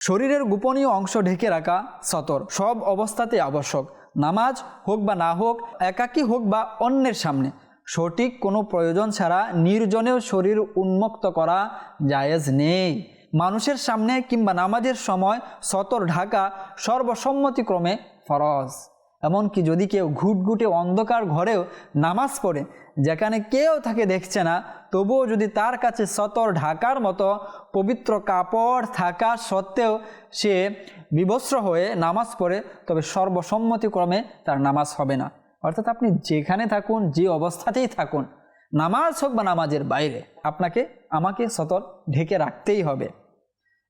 শরীরের গোপনীয় অংশ ঢেকে রাখা সতর সব অবস্থাতেই আবশ্যক। নামাজ হোক বা না হোক, একাকী হোক বা অন্যের সামনে, সঠিক কোনো প্রয়োজন ছাড়া নির্জনেও শরীর উন্মুক্ত করা জায়েজ নেই। মানুষের সামনে কিংবা নামাজের সময় সতর ঢাকা সর্বসম্মতিক্রমে ফরজ। এমনকি যদি কেউ ঘুটঘুটে অন্ধকার ঘরেও নামাজ পড়ে, যেখানে কেউ তাকে দেখছে না, তবুও যদি তার কাছে সতর ঢাকার মতো পবিত্র কাপড় থাকা সত্ত্বেও সে বিবস্ত্র হয়ে নামাজ পড়ে, তবে সর্বসম্মতিক্রমে তার নামাজ হবে না। অর্থাৎ আপনি যেখানে থাকুন, যে অবস্থাতেই থাকুন, নামাজ হোক বা নামাজের বাইরে, আপনাকে আমাকে সতর ঢেকে রাখতেই হবে।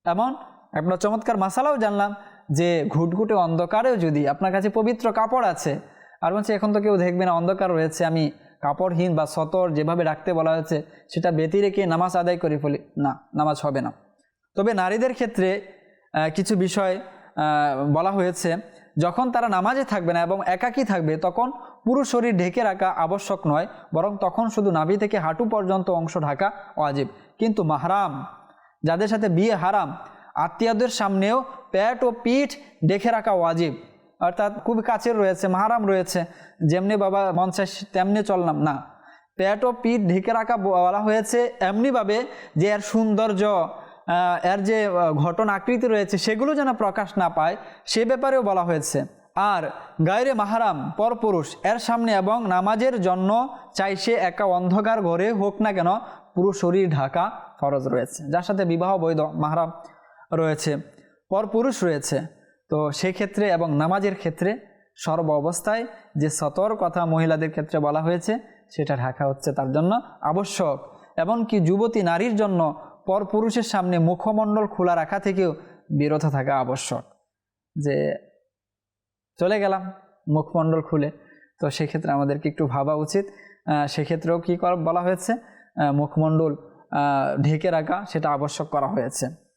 এমন একটা চমৎকার মাসালাও জানলাম যে ঘুটঘুটে অন্ধকারেও যদি আপনার কাছে পবিত্র কাপড় আছে, আর বলছে এখন তো কেউ দেখবে না, অন্ধকার রয়েছে, আমি কাপড়হীন বা সতর যেভাবে রাখতে বলা হয়েছে সেটা ব্যতি রেখে নামাজ আদায় করে ফেলি, না, নামাজ হবে না। তবে নারীদের ক্ষেত্রে কিছু বিষয় বলা হয়েছে, যখন তারা নামাজে থাকবে না এবং একাকী থাকবে, তখন পুরো শরীর ঢেকে রাখা আবশ্যক নয়, বরং তখন শুধু নাভি থেকে হাঁটু পর্যন্ত অংশ ঢাকা ওয়াজিব। কিন্তু মাহরাম, যাদের সাথে বিয়ে হারাম, আত্মীয়দের সামনেও পেট ও পিঠ ঢেকে রাখা ওয়াজিব। অর্থাৎ খুব কাছের রয়েছে, মাহরাম রয়েছে, যেমনি বাবা মন চায় তেমনি চললাম না, পেট ও পিঠ ঢেকে রাখা বলা হয়েছে এমনিভাবে যে এর সৌন্দর্য, এর যে ঘটন আকৃতি রয়েছে সেগুলো যেন প্রকাশ না পায়, সে ব্যাপারেও বলা হয়েছে। আর গায়রে মাহারাম পরপুরুষ এর সামনে এবং নামাজের জন্য চাই সে একা অন্ধকার ঘরে হোক না কেন, পুরো শরীর ঢাকা ফরজ রয়েছে। যার সাথে বিবাহ বৈধ মাহারাম রয়েছে, পরপুরুষ রয়েছে, তো সেক্ষেত্রে এবং নামাজের ক্ষেত্রে সর্ব অবস্থায় যে সতর কথা মহিলাদের ক্ষেত্রে বলা হয়েছে সেটা ঢাকা হচ্ছে তার জন্য আবশ্যক। এমনকি যুবতী নারীর জন্য পরপুরুষের সামনে মুখমণ্ডল খোলা রাখা থেকেও বিরত থাকা আবশ্যক। যে চলে গেলাম মুখমণ্ডল খুলে, তো সেক্ষেত্রে আমাদেরকে একটু ভাবা উচিত। সেক্ষেত্রেও কী বলা হয়েছে, মুখমণ্ডল ঢেকে রাখা সেটা আবশ্যক করা হয়েছে।